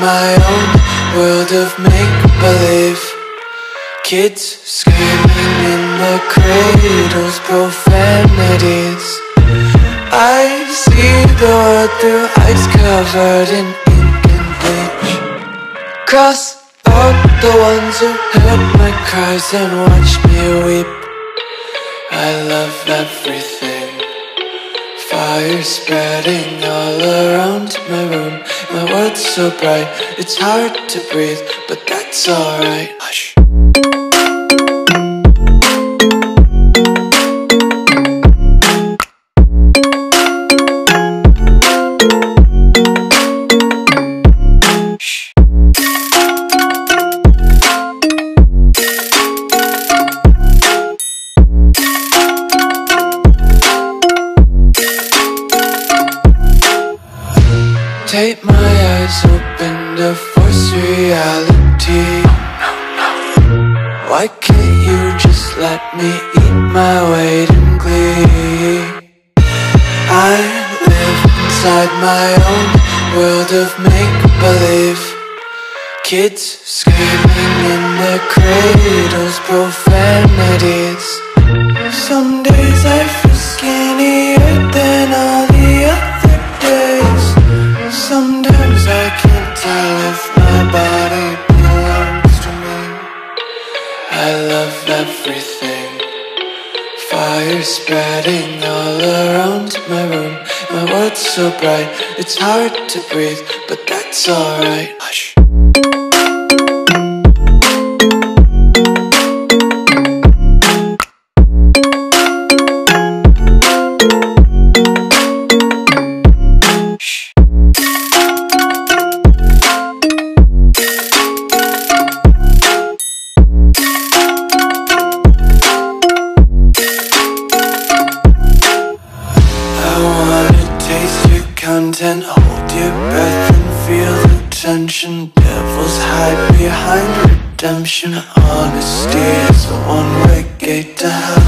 my own world of make-believe. Kids screaming in the cradles, profanities. I see the world through ice covered in ink and bleach. Cross out the ones who heard my cries and watched me weep. I love everything. Fire spreading all around my room. My world's so bright, it's hard to breathe, but that's alright. Hush. Take my eyes open to force reality. Why can't you just let me eat my weight in glee? I live inside my own world of make-believe. Kids screaming in their cradles, profanities. Some days I feel skinnier than all the other days. Sometimes I can't tell if my body belongs to me. I love everything. Fire spreading all around my room. My world's so bright, it's hard to breathe, but that's alright. Hush. Content, hold your breath and feel the tension. Devils hide behind redemption. Honesty is a one-way gate to hell.